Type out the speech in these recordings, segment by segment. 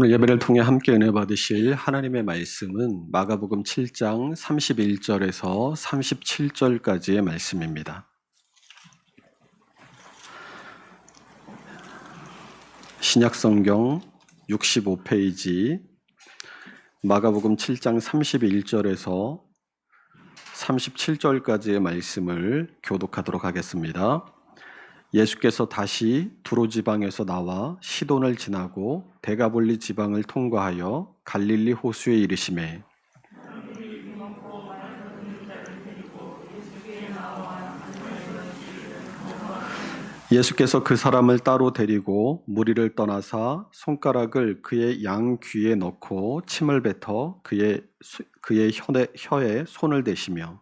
오늘 예배를 통해 함께 은혜 받으실 하나님의 말씀은 마가복음 7장 31절에서 37절까지의 말씀입니다. 신약성경 65페이지 마가복음 7장 31절에서 37절까지의 말씀을 교독하도록 하겠습니다. 예수께서 다시 두로 지방에서 나와 시돈을 지나고 데가볼리 지방을 통과하여 갈릴리 호수에 이르시매 예수께서 그 사람을 따로 데리고 무리를 떠나사 손가락을 그의 양 귀에 넣고 침을 뱉어 그의 혀에 손을 대시며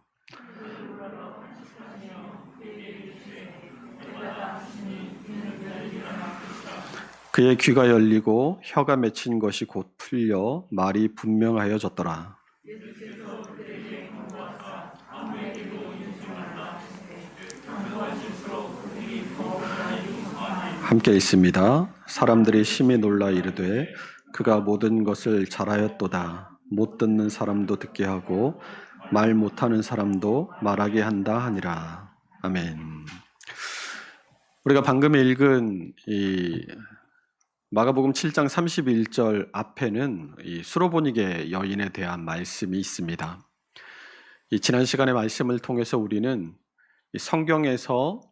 그의 귀가 열리고 혀가 맺힌 것이 곧 풀려 말이 분명하여졌더라. 함께 읽습니다. 사람들이 심히 놀라 이르되 그가 모든 것을 잘하였도다. 못 듣는 사람도 듣게 하고 말 못하는 사람도 말하게 한다 하니라. 아멘. 우리가 방금 읽은 이 마가복음 7장 31절 앞에는 이 수로보니게 여인에 대한 말씀이 있습니다. 지난 시간의 말씀을 통해서 우리는 성경에서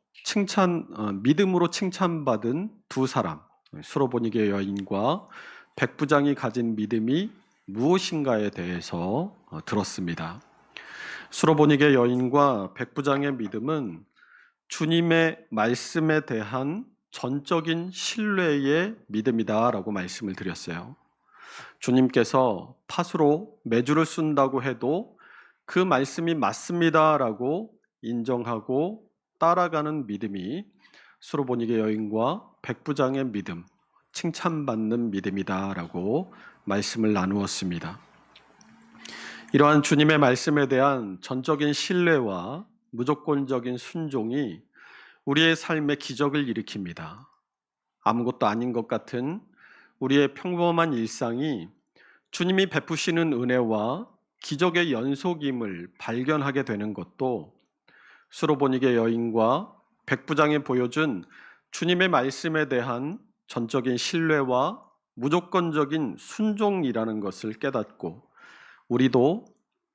믿음으로 칭찬받은 두 사람, 수로보니게 여인과 백부장이 가진 믿음이 무엇인가에 대해서 들었습니다. 수로보니게 여인과 백부장의 믿음은 주님의 말씀에 대한 전적인 신뢰의 믿음이다라고 말씀을 드렸어요. 주님께서 팥으로 메주를 쓴다고 해도 그 말씀이 맞습니다라고 인정하고 따라가는 믿음이 수로보니게 여인과 백부장의 믿음, 칭찬받는 믿음이다라고 말씀을 나누었습니다. 이러한 주님의 말씀에 대한 전적인 신뢰와 무조건적인 순종이 우리의 삶에 기적을 일으킵니다. 아무것도 아닌 것 같은 우리의 평범한 일상이 주님이 베푸시는 은혜와 기적의 연속임을 발견하게 되는 것도 수로보니게 여인과 백부장이 보여준 주님의 말씀에 대한 전적인 신뢰와 무조건적인 순종이라는 것을 깨닫고 우리도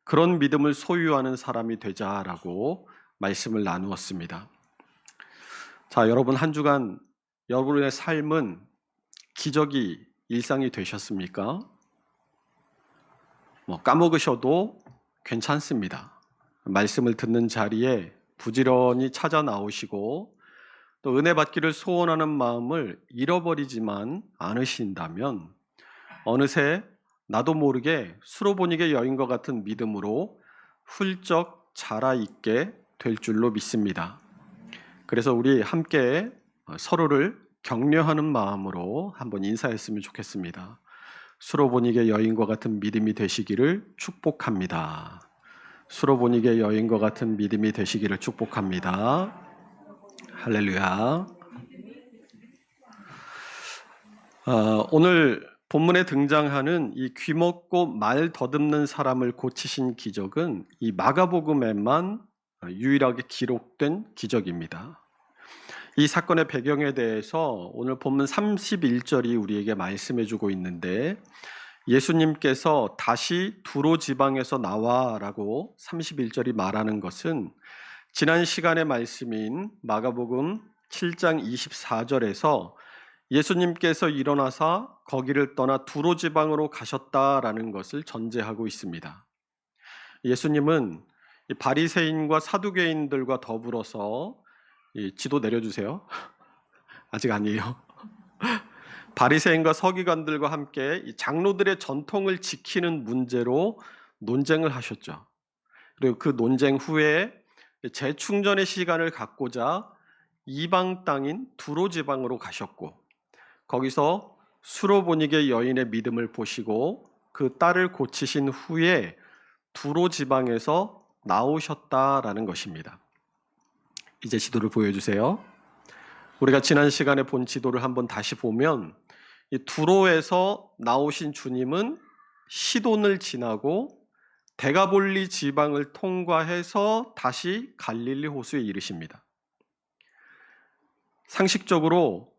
그런 믿음을 소유하는 사람이 되자라고 말씀을 나누었습니다. 자, 여러분 한 주간 여러분의 삶은 기적이 일상이 되셨습니까? 까먹으셔도 괜찮습니다. 말씀을 듣는 자리에 부지런히 찾아 나오시고 또 은혜 받기를 소원하는 마음을 잃어버리지만 않으신다면 어느새 나도 모르게 수로보니게 여인과 같은 믿음으로 훌쩍 자라있게 될 줄로 믿습니다. 그래서 우리 함께 서로를 격려하는 마음으로 한번 인사했으면 좋겠습니다. 수로보니게 여인과 같은 믿음이 되시기를 축복합니다. 수로보니게 여인과 같은 믿음이 되시기를 축복합니다. 할렐루야. 오늘 본문에 등장하는 이 귀먹고 말 더듬는 사람을 고치신 기적은 이 마가복음에만 유일하게 기록된 기적입니다. 이 사건의 배경에 대해서 오늘 본문 31절이 우리에게 말씀해주고 있는데 예수님께서 다시 두로 지방에서 나와라고 31절이 말하는 것은 지난 시간의 말씀인 마가복음 7장 24절에서 예수님께서 일어나서 거기를 떠나 두로 지방으로 가셨다라는 것을 전제하고 있습니다. 예수님은 바리새인과 사두개인들과 더불어서 지도 내려주세요. 아직 아니에요. 바리새인과 서기관들과 함께 장로들의 전통을 지키는 문제로 논쟁을 하셨죠. 그리고 그 논쟁 후에 재충전의 시간을 갖고자 이방 땅인 두로 지방으로 가셨고 거기서 수로보니게 여인의 믿음을 보시고 그 딸을 고치신 후에 두로 지방에서 나오셨다라는 것입니다. 이제 지도를 보여주세요. 우리가 지난 시간에 본 지도를 한번 다시 보면 이 두로에서 나오신 주님은 시돈을 지나고 데가볼리 지방을 통과해서 다시 갈릴리 호수에 이르십니다. 상식적으로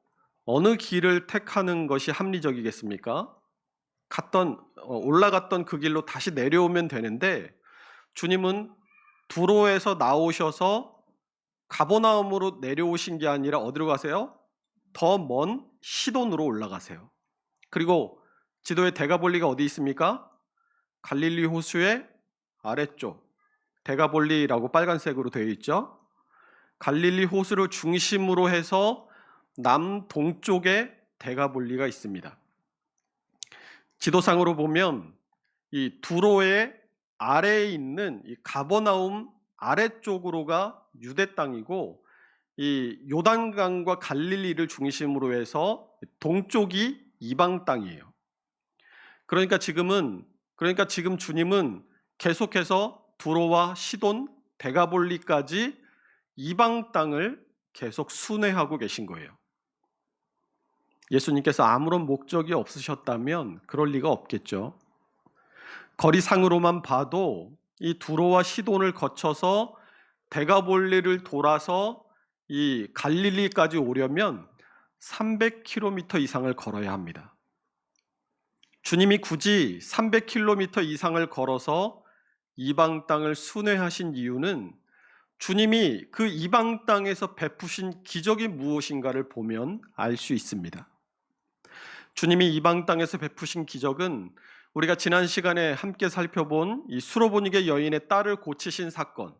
어느 길을 택하는 것이 합리적이겠습니까? 올라갔던 그 길로 다시 내려오면 되는데 주님은 두로에서 나오셔서 가버나움으로 내려오신 게 아니라 어디로 가세요? 더 먼 시돈으로 올라가세요. 그리고 지도에 데가볼리가 어디 있습니까? 갈릴리 호수의 아래쪽, 데가볼리라고 빨간색으로 되어 있죠. 갈릴리 호수를 중심으로 해서 남동쪽에 데가볼리가 있습니다. 지도상으로 보면 이 두로의 아래에 있는 이 가버나움 아래쪽으로가 유대 땅이고 이 요단강과 갈릴리를 중심으로 해서 동쪽이 이방 땅이에요. 그러니까 지금 주님은 계속해서 두로와 시돈, 데가볼리까지 이방 땅을 계속 순회하고 계신 거예요. 예수님께서 아무런 목적이 없으셨다면 그럴 리가 없겠죠. 거리상으로만 봐도 이 두로와 시돈을 거쳐서 데가볼리를 돌아서 이 갈릴리까지 오려면 300km 이상을 걸어야 합니다. 주님이 굳이 300km 이상을 걸어서 이방 땅을 순회하신 이유는 주님이 그 이방 땅에서 베푸신 기적이 무엇인가를 보면 알 수 있습니다. 주님이 이방 땅에서 베푸신 기적은 우리가 지난 시간에 함께 살펴본 이 수로보니게 여인의 딸을 고치신 사건,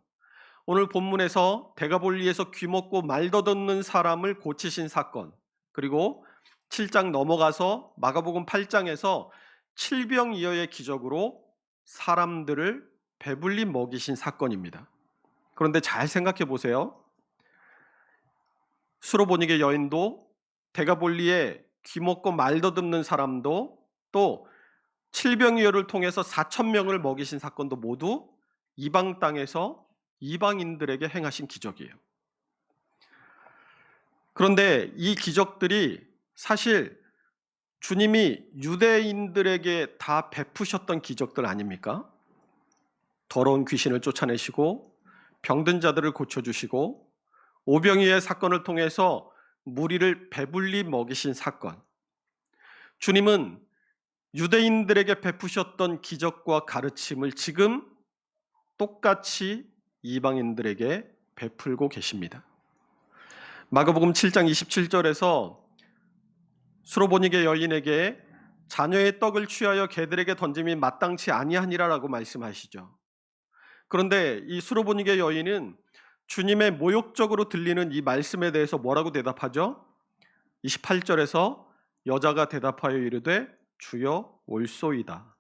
오늘 본문에서 데가볼리에서 귀먹고 말 더듬는 사람을 고치신 사건, 그리고 7장 넘어가서 마가복음 8장에서 칠병이어의 기적으로 사람들을 배불리 먹이신 사건입니다. 그런데 잘 생각해 보세요. 수로보니게 여인도 데가볼리에 귀먹고 말 더듬는 사람도 또 칠병이어를 통해서 4,000명을 먹이신 사건도 모두 이방 땅에서 이방인들에게 행하신 기적이에요. 그런데 이 기적들이 사실 주님이 유대인들에게 다 베푸셨던 기적들 아닙니까? 더러운 귀신을 쫓아내시고 병든 자들을 고쳐주시고 오병이의 사건을 통해서 무리를 배불리 먹이신 사건. 주님은 유대인들에게 베푸셨던 기적과 가르침을 지금 똑같이 이방인들에게 베풀고 계십니다. 마가복음 7장 27절에서 수로보니게 여인에게 자녀의 떡을 취하여 개들에게 던짐이 마땅치 아니하니라라고 말씀하시죠. 그런데 이 수로보니게 여인은 주님의 모욕적으로 들리는 이 말씀에 대해서 뭐라고 대답하죠? 28절에서 여자가 대답하여 이르되 주여 올소이다.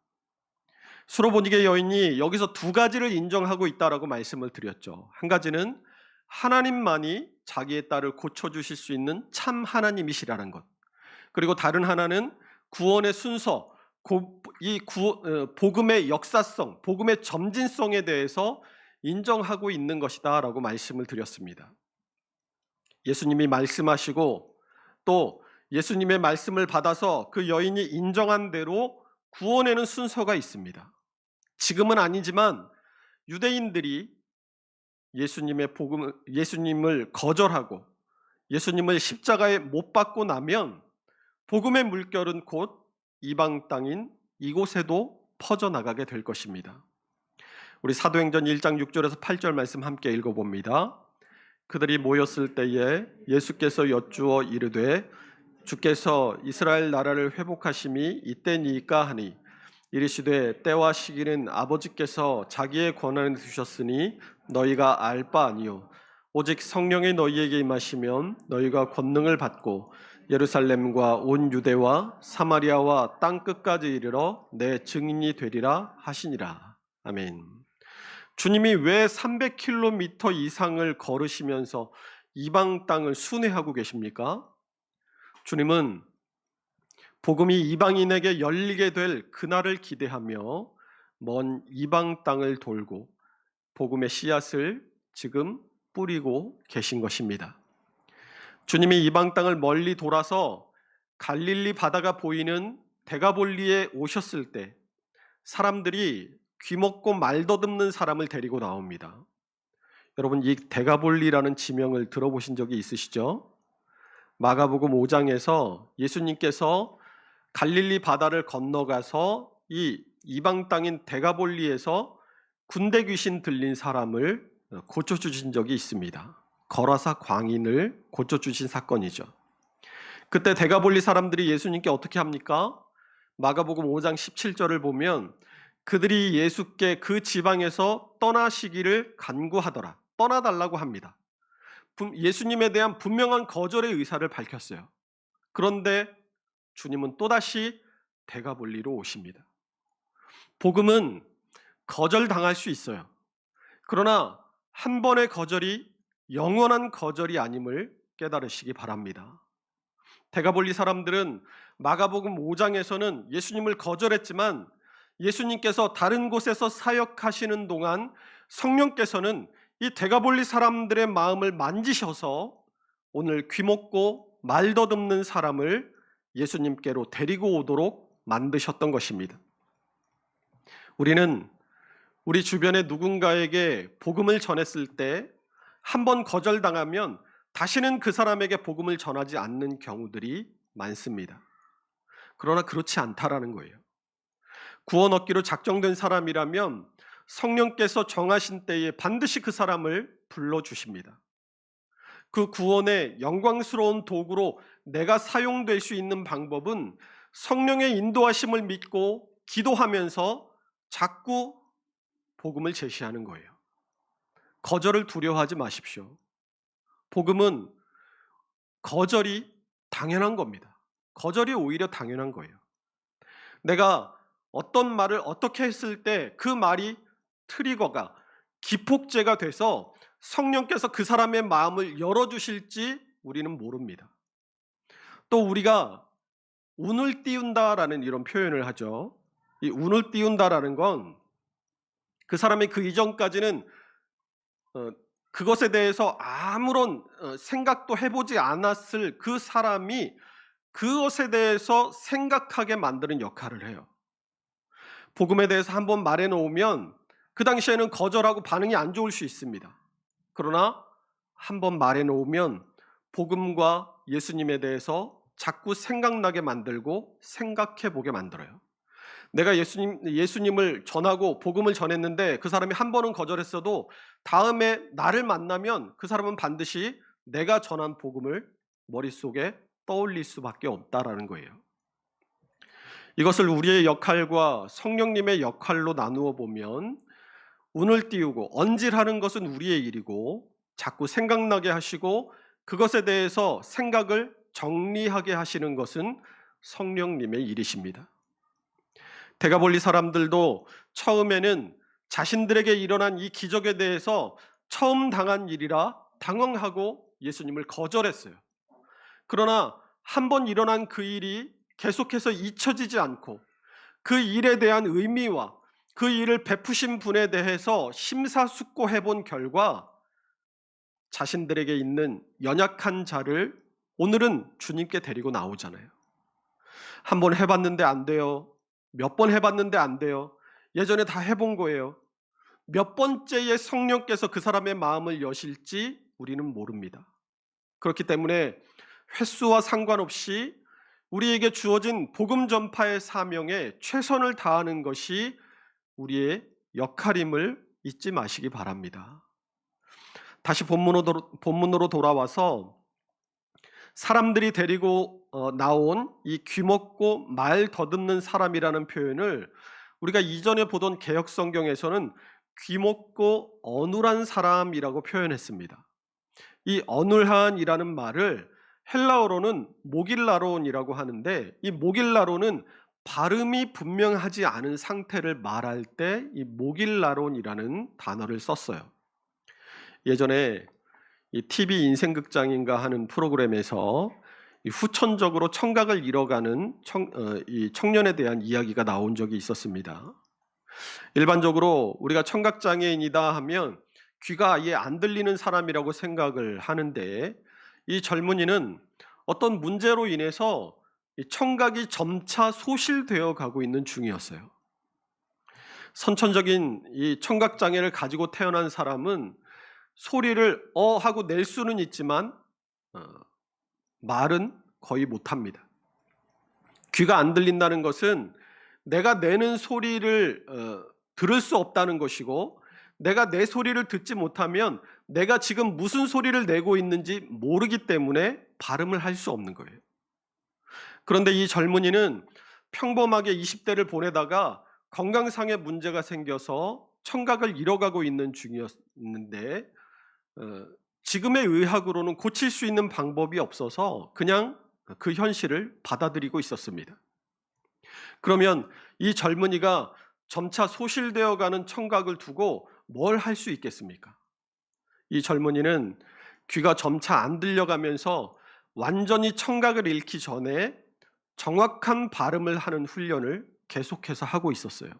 수로보니게 여인이 여기서 두 가지를 인정하고 있다라고 말씀을 드렸죠. 한 가지는 하나님만이 자기의 딸을 고쳐주실 수 있는 참 하나님이시라는 것. 그리고 다른 하나는 구원의 순서, 복음의 역사성, 복음의 점진성에 대해서 인정하고 있는 것이다 라고 말씀을 드렸습니다. 예수님이 말씀하시고 또 예수님의 말씀을 받아서 그 여인이 인정한 대로 구원에는 순서가 있습니다. 지금은 아니지만 유대인들이 예수님을 거절하고 예수님을 십자가에 못 박고 나면 복음의 물결은 곧 이방 땅인 이곳에도 퍼져나가게 될 것입니다. 우리 사도행전 1장 6절에서 8절 말씀 함께 읽어봅니다. 그들이 모였을 때에 예수께서 여쭈어 이르되 주께서 이스라엘 나라를 회복하심이 이때니까 하니 이르시되 때와 시기는 아버지께서 자기의 권한에 두셨으니 너희가 알 바 아니요 오직 성령이 너희에게 임하시면 너희가 권능을 받고 예루살렘과 온 유대와 사마리아와 땅 끝까지 이르러 내 증인이 되리라 하시니라. 아멘. 주님이 왜 300km 이상을 걸으시면서 이방 땅을 순회하고 계십니까? 주님은 복음이 이방인에게 열리게 될 그날을 기대하며 먼 이방 땅을 돌고 복음의 씨앗을 지금 뿌리고 계신 것입니다. 주님이 이방 땅을 멀리 돌아서 갈릴리 바다가 보이는 데가볼리에 오셨을 때 사람들이 귀먹고 말 더듬는 사람을 데리고 나옵니다. 여러분, 이 데가볼리라는 지명을 들어보신 적이 있으시죠? 마가복음 5장에서 예수님께서 갈릴리 바다를 건너가서 이 이방 땅인 데가볼리에서 군대 귀신 들린 사람을 고쳐주신 적이 있습니다. 거라사 광인을 고쳐주신 사건이죠. 그때 데가볼리 사람들이 예수님께 어떻게 합니까? 마가복음 5장 17절을 보면 그들이 예수께 그 지방에서 떠나시기를 간구하더라. 떠나달라고 합니다. 예수님에 대한 분명한 거절의 의사를 밝혔어요. 그런데 주님은 또다시 데가볼리로 오십니다. 복음은 거절당할 수 있어요. 그러나 한 번의 거절이 영원한 거절이 아님을 깨달으시기 바랍니다. 데가볼리 사람들은 마가복음 5장에서는 예수님을 거절했지만 예수님께서 다른 곳에서 사역하시는 동안 성령께서는 이 데가볼리 사람들의 마음을 만지셔서 오늘 귀먹고 말 더듬는 사람을 예수님께로 데리고 오도록 만드셨던 것입니다. 우리는 우리 주변의 누군가에게 복음을 전했을 때 한 번 거절당하면 다시는 그 사람에게 복음을 전하지 않는 경우들이 많습니다. 그러나 그렇지 않다라는 거예요. 구원 얻기로 작정된 사람이라면 성령께서 정하신 때에 반드시 그 사람을 불러주십니다. 그 구원의 영광스러운 도구로 내가 사용될 수 있는 방법은 성령의 인도하심을 믿고 기도하면서 자꾸 복음을 제시하는 거예요. 거절을 두려워하지 마십시오. 복음은 거절이 당연한 겁니다. 거절이 오히려 당연한 거예요. 내가 어떤 말을 어떻게 했을 때 그 말이 트리거가 기폭제가 돼서 성령께서 그 사람의 마음을 열어주실지 우리는 모릅니다. 또 우리가 운을 띄운다라는 이런 표현을 하죠. 이 운을 띄운다라는 건 그 사람이 그 이전까지는 그것에 대해서 아무런 생각도 해보지 않았을 그 사람이 그것에 대해서 생각하게 만드는 역할을 해요. 복음에 대해서 한번 말해놓으면 그 당시에는 거절하고 반응이 안 좋을 수 있습니다. 그러나 한번 말해놓으면 복음과 예수님에 대해서 자꾸 생각나게 만들고 생각해보게 만들어요. 내가 예수님을 전하고 복음을 전했는데 그 사람이 한 번은 거절했어도 다음에 나를 만나면 그 사람은 반드시 내가 전한 복음을 머릿속에 떠올릴 수밖에 없다라는 거예요. 이것을 우리의 역할과 성령님의 역할로 나누어 보면 운을 띄우고 언질하는 것은 우리의 일이고 자꾸 생각나게 하시고 그것에 대해서 생각을 정리하게 하시는 것은 성령님의 일이십니다. 데가볼리 사람들도 처음에는 자신들에게 일어난 이 기적에 대해서 처음 당한 일이라 당황하고 예수님을 거절했어요. 그러나 한 번 일어난 그 일이 계속해서 잊혀지지 않고 그 일에 대한 의미와 그 일을 베푸신 분에 대해서 심사숙고해 본 결과 자신들에게 있는 연약한 자를 오늘은 주님께 데리고 나오잖아요. 한 번 해봤는데 안 돼요. 몇 번 해봤는데 안 돼요. 예전에 다 해본 거예요. 몇 번째의 성령께서 그 사람의 마음을 여실지 우리는 모릅니다. 그렇기 때문에 횟수와 상관없이 우리에게 주어진 복음 전파의 사명에 최선을 다하는 것이 우리의 역할임을 잊지 마시기 바랍니다. 다시 본문으로 돌아와서 사람들이 데리고 나온 이 귀먹고 말 더듬는 사람이라는 표현을 우리가 이전에 보던 개역 성경에서는 귀먹고 어눌한 사람이라고 표현했습니다. 이 어눌한이라는 말을 헬라어로는 모길라론이라고 하는데 이 모길라론은 발음이 분명하지 않은 상태를 말할 때 이 모길라론이라는 단어를 썼어요. 예전에 이 TV 인생극장인가 하는 프로그램에서 후천적으로 청각을 잃어가는 이 청년에 대한 이야기가 나온 적이 있었습니다. 일반적으로 우리가 청각장애인이다 하면 귀가 아예 안 들리는 사람이라고 생각을 하는데 이 젊은이는 어떤 문제로 인해서 이 청각이 점차 소실되어 가고 있는 중이었어요. 선천적인 이 청각 장애를 가지고 태어난 사람은 소리를 하고 낼 수는 있지만 말은 거의 못합니다. 귀가 안 들린다는 것은 내가 내는 소리를 들을 수 없다는 것이고, 내가 내 소리를 듣지 못하면 내가 지금 무슨 소리를 내고 있는지 모르기 때문에 발음을 할 수 없는 거예요. 그런데 이 젊은이는 평범하게 20대를 보내다가 건강상의 문제가 생겨서 청각을 잃어가고 있는 중이었는데, 지금의 의학으로는 고칠 수 있는 방법이 없어서 그냥 그 현실을 받아들이고 있었습니다. 그러면 이 젊은이가 점차 소실되어 가는 청각을 두고 뭘 할 수 있겠습니까? 이 젊은이는 귀가 점차 안 들려가면서 완전히 청각을 잃기 전에 정확한 발음을 하는 훈련을 계속해서 하고 있었어요.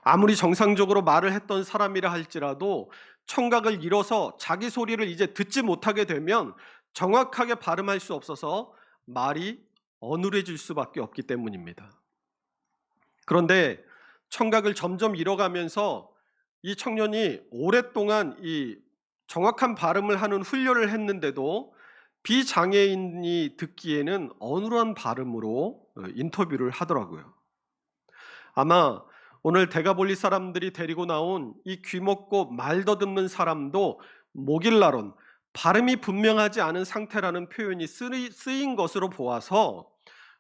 아무리 정상적으로 말을 했던 사람이라 할지라도 청각을 잃어서 자기 소리를 이제 듣지 못하게 되면 정확하게 발음할 수 없어서 말이 어눌해질 수밖에 없기 때문입니다. 그런데 청각을 점점 잃어가면서 이 청년이 오랫동안 이 정확한 발음을 하는 훈련을 했는데도 비장애인이 듣기에는 어눌한 발음으로 인터뷰를 하더라고요. 아마 오늘 대가볼리 사람들이 데리고 나온 이 귀먹고 말 더듬는 사람도 모길라론, 발음이 분명하지 않은 상태라는 표현이 쓰인 것으로 보아서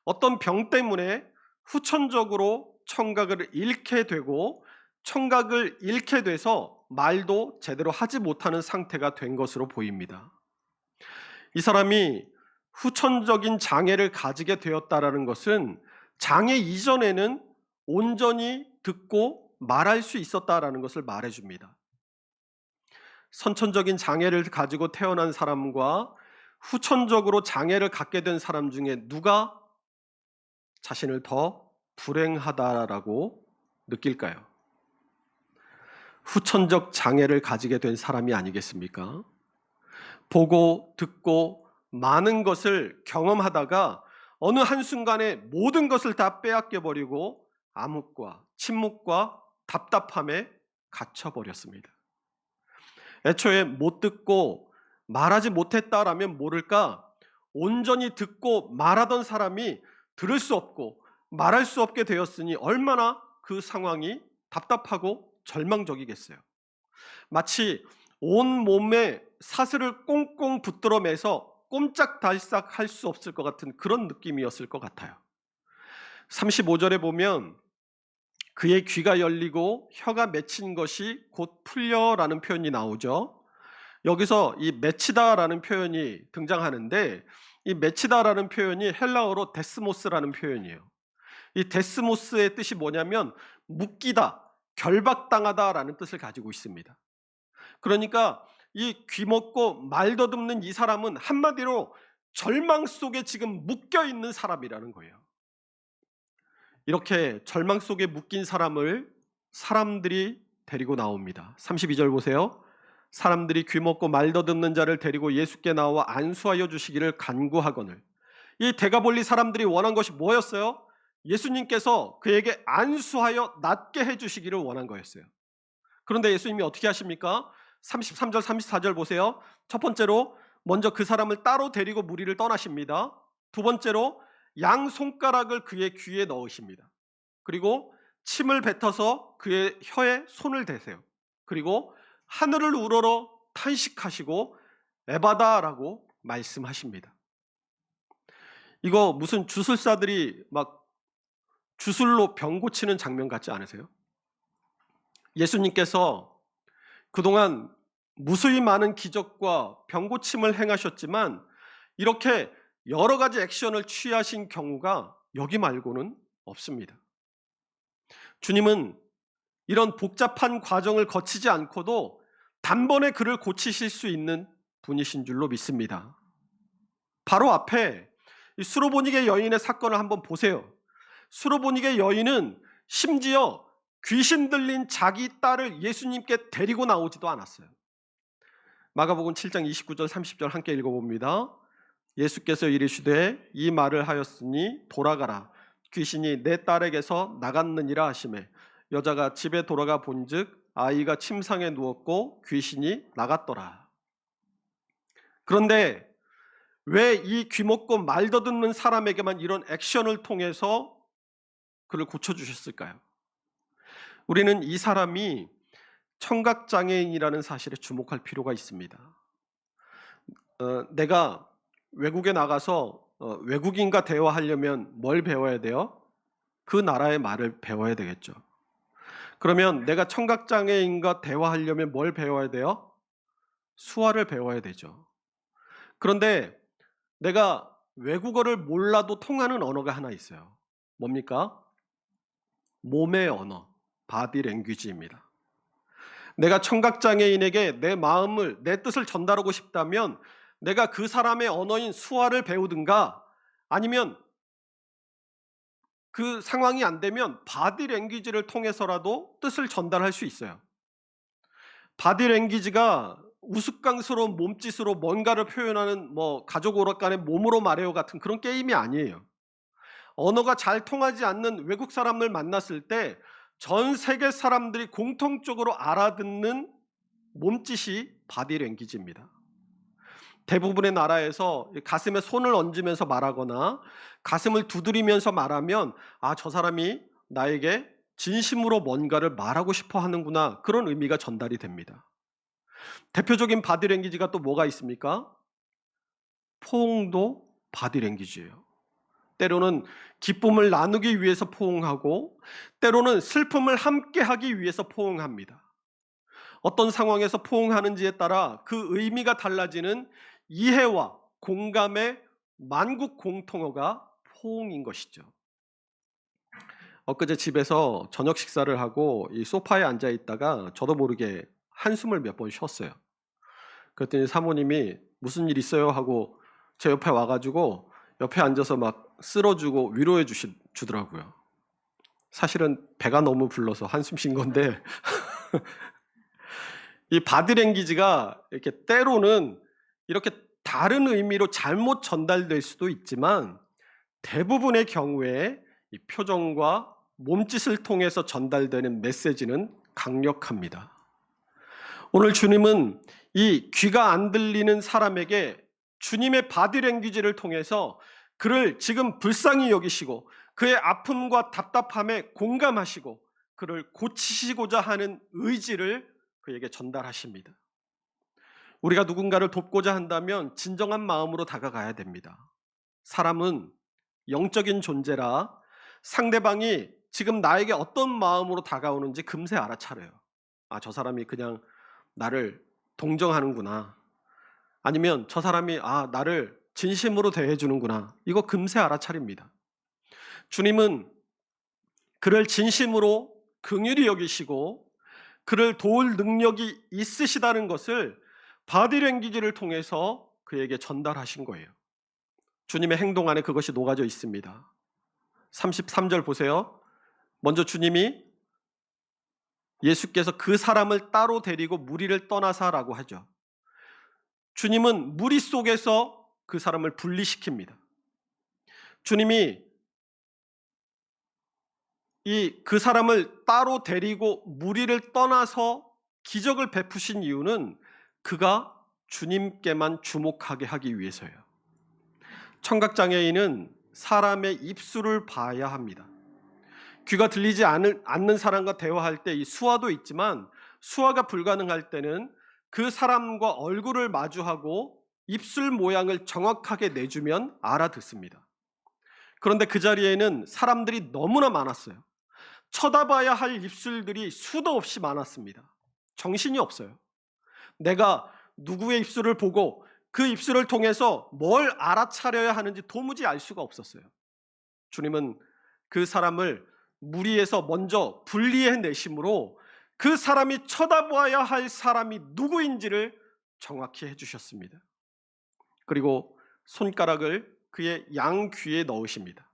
어떤 병 때문에 후천적으로 청각을 잃게 되고, 청각을 잃게 돼서 말도 제대로 하지 못하는 상태가 된 것으로 보입니다. 이 사람이 후천적인 장애를 가지게 되었다라는 것은 장애 이전에는 온전히 듣고 말할 수 있었다라는 것을 말해줍니다. 선천적인 장애를 가지고 태어난 사람과 후천적으로 장애를 갖게 된 사람 중에 누가 자신을 더 불행하다라고 느낄까요? 후천적 장애를 가지게 된 사람이 아니겠습니까? 보고 듣고 많은 것을 경험하다가 어느 한순간에 모든 것을 다 빼앗겨 버리고 암흑과 침묵과 답답함에 갇혀버렸습니다. 애초에 못 듣고 말하지 못했다라면 모를까, 온전히 듣고 말하던 사람이 들을 수 없고 말할 수 없게 되었으니 얼마나 그 상황이 답답하고 절망적이겠어요. 마치 온 몸에 사슬을 꽁꽁 붙들어 매서 꼼짝달싹 할 수 없을 것 같은 그런 느낌이었을 것 같아요. 35절에 보면 그의 귀가 열리고 혀가 맺힌 것이 곧 풀려라는 표현이 나오죠. 여기서 이 맺히다라는 표현이 등장하는데, 이 맺히다라는 표현이 헬라어로 데스모스라는 표현이에요. 이 데스모스의 뜻이 뭐냐면 묶이다, 결박당하다라는 뜻을 가지고 있습니다. 그러니까 이 귀먹고 말 더듬는 이 사람은 한마디로 절망 속에 지금 묶여 있는 사람이라는 거예요. 이렇게 절망 속에 묶인 사람을 사람들이 데리고 나옵니다. 32절 보세요. 사람들이 귀먹고 말 더듬는 자를 데리고 예수께 나와 안수하여 주시기를 간구하거늘. 이 데가볼리 사람들이 원한 것이 뭐였어요? 예수님께서 그에게 안수하여 낫게 해주시기를 원한 거였어요. 그런데 예수님이 어떻게 하십니까? 33절 34절 보세요. 첫 번째로 먼저 그 사람을 따로 데리고 무리를 떠나십니다. 두 번째로 양 손가락을 그의 귀에 넣으십니다. 그리고 침을 뱉어서 그의 혀에 손을 대세요. 그리고 하늘을 우러러 탄식하시고 에바다라고 말씀하십니다. 이거 무슨 주술사들이 막 주술로 병 고치는 장면 같지 않으세요? 예수님께서 그동안 무수히 많은 기적과 병 고침을 행하셨지만 이렇게 여러 가지 액션을 취하신 경우가 여기 말고는 없습니다. 주님은 이런 복잡한 과정을 거치지 않고도 단번에 그를 고치실 수 있는 분이신 줄로 믿습니다. 바로 앞에 이 수로보니게 여인의 사건을 한번 보세요. 수로보니게 여인은 심지어 귀신 들린 자기 딸을 예수님께 데리고 나오지도 않았어요. 마가복음 7장 29절 30절 함께 읽어봅니다. 예수께서 이르시되 이 말을 하였으니 돌아가라. 귀신이 내 딸에게서 나갔느니라 하시매 여자가 집에 돌아가 본즉 아이가 침상에 누웠고 귀신이 나갔더라. 그런데 왜 이 귀먹고 말 더듬는 사람에게만 이런 액션을 통해서 그를 고쳐주셨을까요? 우리는 이 사람이 청각장애인이라는 사실에 주목할 필요가 있습니다. 내가 외국에 나가서 외국인과 대화하려면 뭘 배워야 돼요? 그 나라의 말을 배워야 되겠죠. 그러면 내가 청각장애인과 대화하려면 뭘 배워야 돼요? 수화를 배워야 되죠. 그런데 내가 외국어를 몰라도 통하는 언어가 하나 있어요. 뭡니까? 몸의 언어, 바디 랭귀지입니다. 내가 청각장애인에게 내 마음을, 내 뜻을 전달하고 싶다면 내가 그 사람의 언어인 수화를 배우든가 아니면 그 상황이 안 되면 바디 랭귀지를 통해서라도 뜻을 전달할 수 있어요. 바디 랭귀지가 우스꽝스러운 몸짓으로 뭔가를 표현하는 가족 오락관의 몸으로 말해요 같은 그런 게임이 아니에요. 언어가 잘 통하지 않는 외국 사람을 만났을 때 전 세계 사람들이 공통적으로 알아듣는 몸짓이 바디 랭귀지입니다. 대부분의 나라에서 가슴에 손을 얹으면서 말하거나 가슴을 두드리면서 말하면 저 사람이 나에게 진심으로 뭔가를 말하고 싶어 하는구나, 그런 의미가 전달이 됩니다. 대표적인 바디 랭귀지가 또 뭐가 있습니까? 포옹도 바디 랭귀지예요. 때로는 기쁨을 나누기 위해서 포옹하고 때로는 슬픔을 함께하기 위해서 포옹합니다. 어떤 상황에서 포옹하는지에 따라 그 의미가 달라지는 이해와 공감의 만국 공통어가 포옹인 것이죠. 엊그제 집에서 저녁 식사를 하고 이 소파에 앉아 있다가 저도 모르게 한숨을 몇 번 쉬었어요. 그랬더니 사모님이 무슨 일 있어요? 하고 제 옆에 와가지고 옆에 앉아서 막 쓸어주고 위로해 주더라고요. 사실은 배가 너무 불러서 한숨 쉰 건데 이 바디랭귀지가 이렇게 때로는 이렇게 다른 의미로 잘못 전달될 수도 있지만 대부분의 경우에 이 표정과 몸짓을 통해서 전달되는 메시지는 강력합니다. 오늘 주님은 이 귀가 안 들리는 사람에게 주님의 바디랭귀지를 통해서 그를 지금 불쌍히 여기시고 그의 아픔과 답답함에 공감하시고 그를 고치시고자 하는 의지를 그에게 전달하십니다. 우리가 누군가를 돕고자 한다면 진정한 마음으로 다가가야 됩니다. 사람은 영적인 존재라 상대방이 지금 나에게 어떤 마음으로 다가오는지 금세 알아차려요. 저 사람이 그냥 나를 동정하는구나. 아니면 저 사람이 나를 진심으로 대해주는구나. 이거 금세 알아차립니다. 주님은 그를 진심으로 긍휼히 여기시고 그를 도울 능력이 있으시다는 것을 바디랭귀지를 통해서 그에게 전달하신 거예요. 주님의 행동 안에 그것이 녹아져 있습니다. 33절 보세요. 먼저 주님이 예수께서 그 사람을 따로 데리고 무리를 떠나사라고 하죠. 주님은 무리 속에서 그 사람을 분리시킵니다. 주님이 그 사람을 따로 데리고 무리를 떠나서 기적을 베푸신 이유는 그가 주님께만 주목하게 하기 위해서예요. 청각장애인은 사람의 입술을 봐야 합니다. 귀가 들리지 않는 사람과 대화할 때 이 수화도 있지만 수화가 불가능할 때는 그 사람과 얼굴을 마주하고 입술 모양을 정확하게 내주면 알아듣습니다. 그런데 그 자리에는 사람들이 너무나 많았어요. 쳐다봐야 할 입술들이 수도 없이 많았습니다. 정신이 없어요. 내가 누구의 입술을 보고 그 입술을 통해서 뭘 알아차려야 하는지 도무지 알 수가 없었어요. 주님은 그 사람을 무리에서 먼저 분리해내심으로 그 사람이 쳐다봐야 할 사람이 누구인지를 정확히 해주셨습니다. 그리고 손가락을 그의 양귀에 넣으십니다.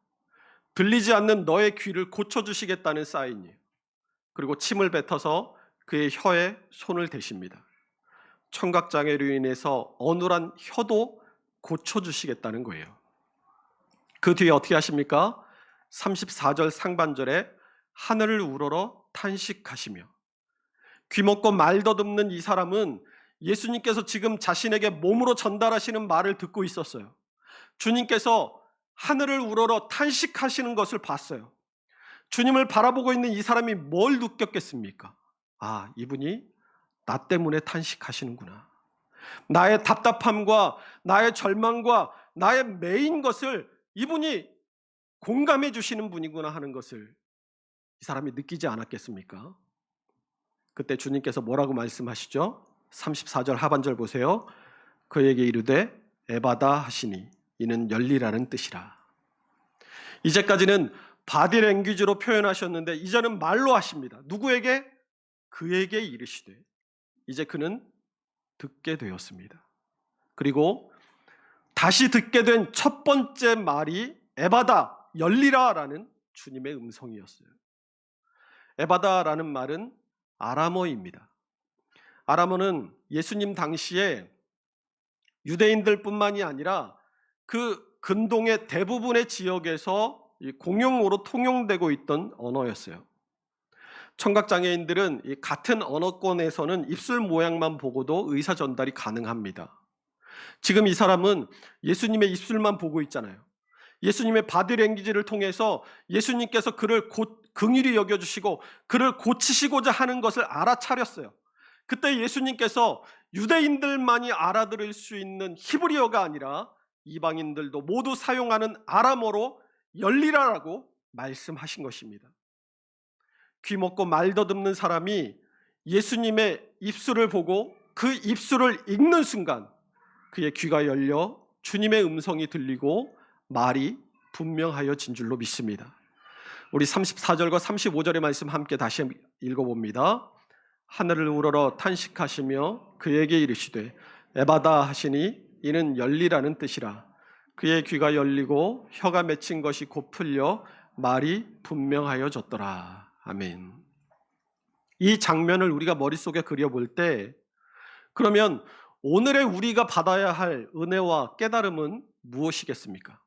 들리지 않는 너의 귀를 고쳐주시겠다는 사인이에요. 그리고 침을 뱉어서 그의 혀에 손을 대십니다. 청각장애로 인해서 어눌한 혀도 고쳐주시겠다는 거예요. 그 뒤에 어떻게 하십니까? 34절 상반절에 하늘을 우러러 탄식하시며. 귀먹고 말 더듬는 이 사람은 예수님께서 지금 자신에게 몸으로 전달하시는 말을 듣고 있었어요. 주님께서 하늘을 우러러 탄식하시는 것을 봤어요. 주님을 바라보고 있는 이 사람이 뭘 느꼈겠습니까? 아, 이분이 나 때문에 탄식하시는구나. 나의 답답함과 나의 절망과 나의 매인 것을 이분이 공감해 주시는 분이구나 하는 것을 이 사람이 느끼지 않았겠습니까? 그때 주님께서 뭐라고 말씀하시죠? 34절 하반절 보세요. 그에게 이르되 에바다 하시니 이는 열리라는 뜻이라. 이제까지는 바디랭귀지로 표현하셨는데 이제는 말로 하십니다. 누구에게? 그에게 이르시되. 이제 그는 듣게 되었습니다. 그리고 다시 듣게 된 첫 번째 말이 에바다, 열리라라는 주님의 음성이었어요. 에바다라는 말은 아람어입니다. 아람어는 예수님 당시에 유대인들뿐만이 아니라 그 근동의 대부분의 지역에서 공용어로 통용되고 있던 언어였어요. 청각장애인들은 같은 언어권에서는 입술 모양만 보고도 의사 전달이 가능합니다. 지금 이 사람은 예수님의 입술만 보고 있잖아요. 예수님의 바디랭귀지를 통해서 예수님께서 그를 긍휼히 여겨주시고 그를 고치시고자 하는 것을 알아차렸어요. 그때 예수님께서 유대인들만이 알아들을 수 있는 히브리어가 아니라 이방인들도 모두 사용하는 아람어로 열리라라고 말씀하신 것입니다. 귀먹고 말 더듬는 사람이 예수님의 입술을 보고 그 입술을 읽는 순간 그의 귀가 열려 주님의 음성이 들리고 말이 분명하여진 줄로 믿습니다. 우리 34절과 35절의 말씀 함께 다시 읽어봅니다. 하늘을 우러러 탄식하시며 그에게 이르시되 에바다 하시니 이는 열리라는 뜻이라. 그의 귀가 열리고 혀가 맺힌 것이 곧 풀려 말이 분명하여졌더라. 아멘. 이 장면을 우리가 머릿속에 그려볼 때 그러면 오늘의 우리가 받아야 할 은혜와 깨달음은 무엇이겠습니까?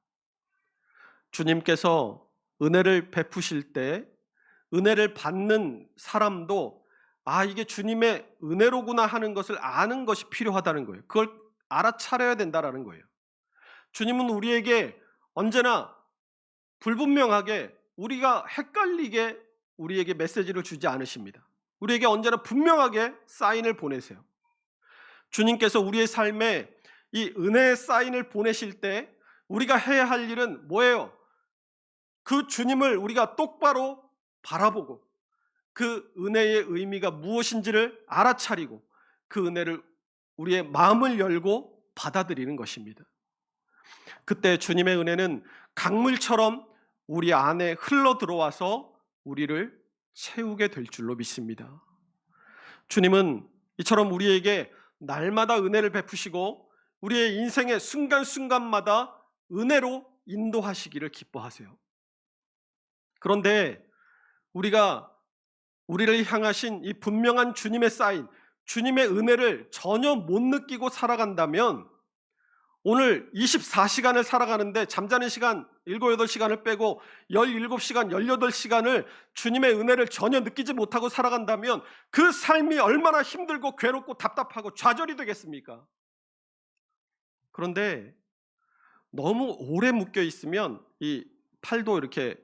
주님께서 은혜를 베푸실 때 은혜를 받는 사람도 아, 이게 주님의 은혜로구나 하는 것을 아는 것이 필요하다는 거예요. 그걸 알아차려야 된다는 거예요. 주님은 우리에게 언제나 불분명하게 우리가 헷갈리게 우리에게 메시지를 주지 않으십니다. 우리에게 언제나 분명하게 사인을 보내세요. 주님께서 우리의 삶에 이 은혜의 사인을 보내실 때 우리가 해야 할 일은 뭐예요? 그 주님을 우리가 똑바로 바라보고 그 은혜의 의미가 무엇인지를 알아차리고 그 은혜를 우리의 마음을 열고 받아들이는 것입니다. 그때 주님의 은혜는 강물처럼 우리 안에 흘러 들어와서 우리를 채우게 될 줄로 믿습니다. 주님은 이처럼 우리에게 날마다 은혜를 베푸시고 우리의 인생의 순간순간마다 은혜로 인도하시기를 기뻐하세요. 그런데 우리가 우리를 향하신 이 분명한 주님의 사인, 주님의 은혜를 전혀 못 느끼고 살아간다면 오늘 24시간을 살아가는데 잠자는 시간 7, 8시간을 빼고 17시간, 18시간을 주님의 은혜를 전혀 느끼지 못하고 살아간다면 그 삶이 얼마나 힘들고 괴롭고 답답하고 좌절이 되겠습니까? 그런데 너무 오래 묶여 있으면 이 팔도 이렇게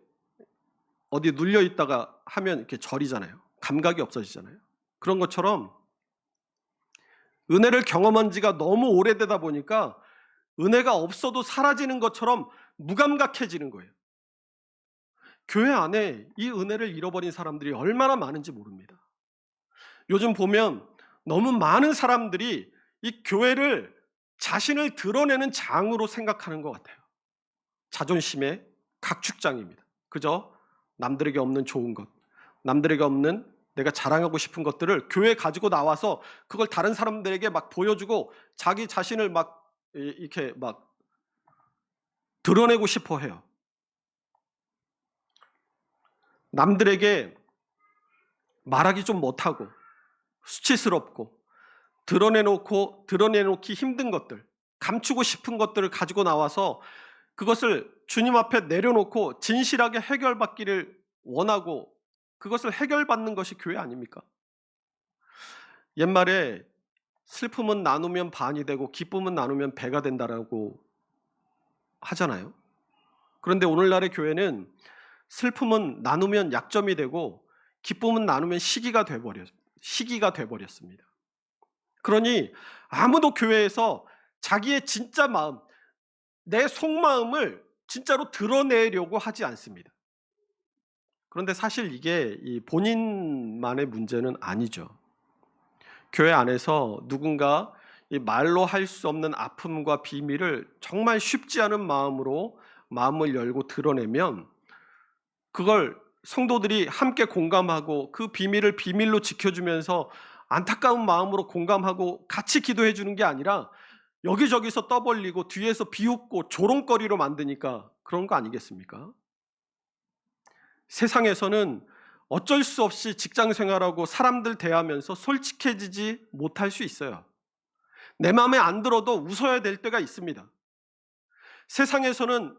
어디 눌려 있다가 하면 이렇게 저리잖아요. 감각이 없어지잖아요. 그런 것처럼 은혜를 경험한 지가 너무 오래되다 보니까 은혜가 없어도 사라지는 것처럼 무감각해지는 거예요. 교회 안에 이 은혜를 잃어버린 사람들이 얼마나 많은지 모릅니다. 요즘 보면 너무 많은 사람들이 이 교회를 자신을 드러내는 장으로 생각하는 것 같아요. 자존심의 각축장입니다. 그저 남들에게 없는 좋은 것, 남들에게 없는 내가 자랑하고 싶은 것들을 교회에 가지고 나와서 그걸 다른 사람들에게 막 보여주고 자기 자신을 막 이렇게 막 드러내고 싶어 해요. 남들에게 말하기 좀 못하고 수치스럽고 드러내놓기 힘든 것들, 감추고 싶은 것들을 가지고 나와서 그것을 주님 앞에 내려놓고 진실하게 해결받기를 원하고 그것을 해결받는 것이 교회 아닙니까? 옛말에 슬픔은 나누면 반이 되고 기쁨은 나누면 배가 된다라고 하잖아요. 그런데 오늘날의 교회는 슬픔은 나누면 약점이 되고 기쁨은 나누면 시기가 돼버렸습니다. 그러니 아무도 교회에서 자기의 진짜 마음, 내 속마음을 진짜로 드러내려고 하지 않습니다. 그런데 사실 이게 본인만의 문제는 아니죠. 교회 안에서 누군가 이 말로 할 수 없는 아픔과 비밀을 정말 쉽지 않은 마음으로 마음을 열고 드러내면 그걸 성도들이 함께 공감하고 그 비밀을 비밀로 지켜주면서 안타까운 마음으로 공감하고 같이 기도해 주는 게 아니라 여기저기서 떠벌리고 뒤에서 비웃고 조롱거리로 만드니까 그런 거 아니겠습니까? 세상에서는 어쩔 수 없이 직장 생활하고 사람들 대하면서 솔직해지지 못할 수 있어요. 내 마음에 안 들어도 웃어야 될 때가 있습니다. 세상에서는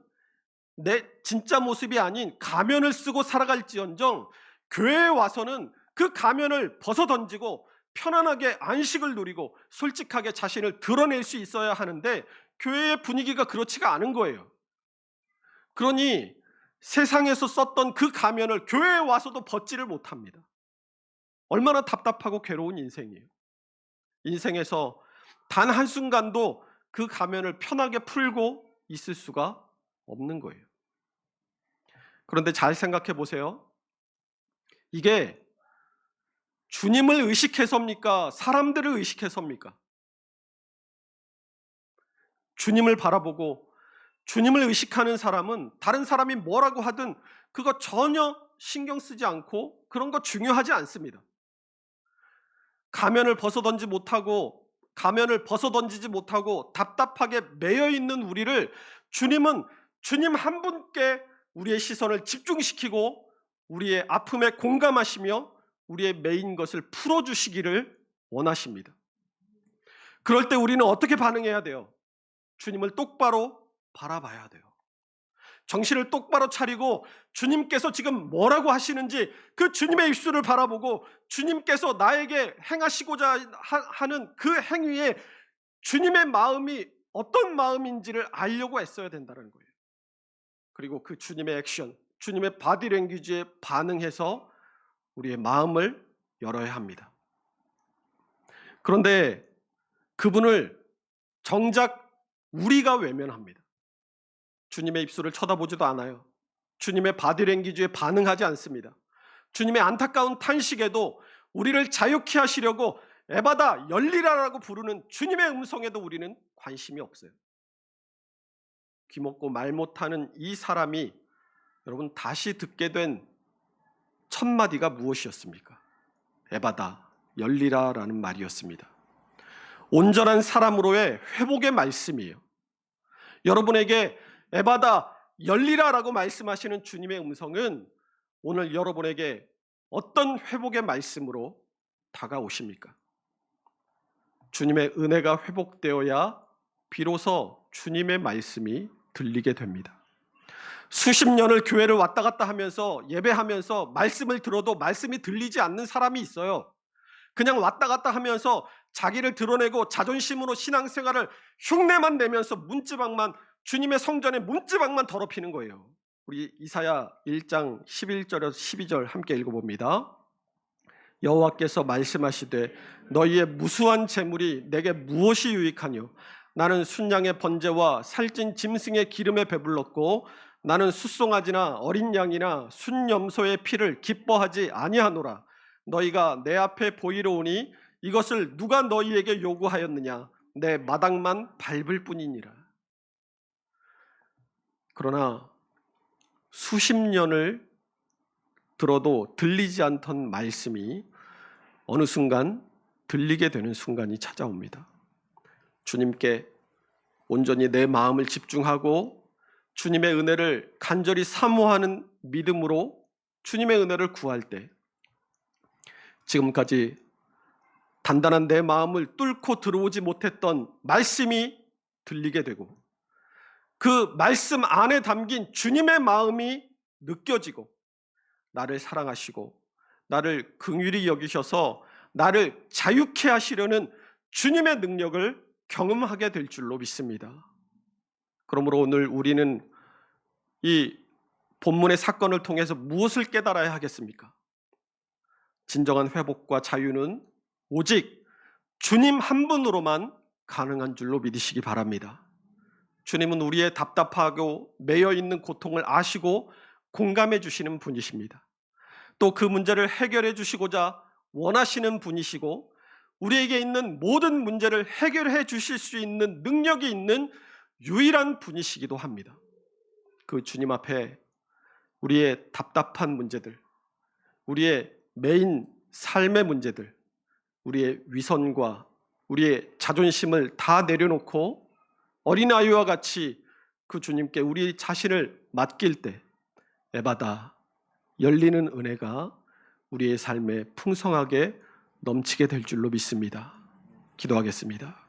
내 진짜 모습이 아닌 가면을 쓰고 살아갈지언정 교회에 와서는 그 가면을 벗어던지고 편안하게 안식을 누리고 솔직하게 자신을 드러낼 수 있어야 하는데 교회의 분위기가 그렇지가 않은 거예요. 그러니 세상에서 썼던 그 가면을 교회에 와서도 벗지를 못합니다. 얼마나 답답하고 괴로운 인생이에요. 인생에서 단 한순간도 그 가면을 편하게 풀고 있을 수가 없는 거예요. 그런데 잘 생각해 보세요. 이게 주님을 의식해서입니까? 사람들을 의식해서입니까? 주님을 바라보고 주님을 의식하는 사람은 다른 사람이 뭐라고 하든 그거 전혀 신경 쓰지 않고 그런 거 중요하지 않습니다. 가면을 벗어던지지 못하고 답답하게 매여 있는 우리를 주님은 주님 한 분께 우리의 시선을 집중시키고 우리의 아픔에 공감하시며 우리의 매인 것을 풀어주시기를 원하십니다. 그럴 때 우리는 어떻게 반응해야 돼요? 주님을 똑바로 바라봐야 돼요. 정신을 똑바로 차리고 주님께서 지금 뭐라고 하시는지 그 주님의 입술을 바라보고 주님께서 나에게 행하시고자 하는 그 행위에 주님의 마음이 어떤 마음인지를 알려고 애써야 된다는 거예요. 그리고 그 주님의 액션, 주님의 바디랭귀지에 반응해서 우리의 마음을 열어야 합니다. 그런데 그분을 정작 우리가 외면합니다. 주님의 입술을 쳐다보지도 않아요. 주님의 바디랭귀지에 반응하지 않습니다. 주님의 안타까운 탄식에도 우리를 자유케 하시려고 에바다 열리라라고 부르는 주님의 음성에도 우리는 관심이 없어요. 귀먹고 말 못하는 이 사람이 여러분 다시 듣게 된 첫 마디가 무엇이었습니까? 에바다 열리라라는 말이었습니다. 온전한 사람으로의 회복의 말씀이에요. 여러분에게 에바다 열리라라고 말씀하시는 주님의 음성은 오늘 여러분에게 어떤 회복의 말씀으로 다가오십니까? 주님의 은혜가 회복되어야 비로소 주님의 말씀이 들리게 됩니다. 수십 년을 교회를 왔다 갔다 하면서 예배하면서 말씀을 들어도 말씀이 들리지 않는 사람이 있어요. 그냥 왔다 갔다 하면서 자기를 드러내고 자존심으로 신앙생활을 흉내만 내면서 주님의 성전에 문지방만 더럽히는 거예요. 우리 이사야 1장 11절에서 12절 함께 읽어봅니다. 여호와께서 말씀하시되 너희의 무수한 재물이 내게 무엇이 유익하뇨? 나는 순양의 번제와 살찐 짐승의 기름에 배불렀고 나는 숫송아지나 어린 양이나 순염소의 피를 기뻐하지 아니하노라. 너희가 내 앞에 보이러 오니 이것을 누가 너희에게 요구하였느냐? 내 마당만 밟을 뿐이니라. 그러나 수십 년을 들어도 들리지 않던 말씀이 어느 순간 들리게 되는 순간이 찾아옵니다. 주님께 온전히 내 마음을 집중하고 주님의 은혜를 간절히 사모하는 믿음으로 주님의 은혜를 구할 때 지금까지 단단한 내 마음을 뚫고 들어오지 못했던 말씀이 들리게 되고 그 말씀 안에 담긴 주님의 마음이 느껴지고 나를 사랑하시고 나를 긍휼히 여기셔서 나를 자유케 하시려는 주님의 능력을 경험하게 될 줄로 믿습니다. 그러므로 오늘 우리는 이 본문의 사건을 통해서 무엇을 깨달아야 하겠습니까? 진정한 회복과 자유는 오직 주님 한 분으로만 가능한 줄로 믿으시기 바랍니다. 주님은 우리의 답답하고 매여있는 고통을 아시고 공감해 주시는 분이십니다. 또 그 문제를 해결해 주시고자 원하시는 분이시고 우리에게 있는 모든 문제를 해결해 주실 수 있는 능력이 있는 유일한 분이시기도 합니다. 그 주님 앞에 우리의 답답한 문제들, 우리의 메인 삶의 문제들, 우리의 위선과 우리의 자존심을 다 내려놓고 어린아이와 같이 그 주님께 우리 자신을 맡길 때 애마다 열리는 은혜가 우리의 삶에 풍성하게 넘치게 될 줄로 믿습니다. 기도하겠습니다.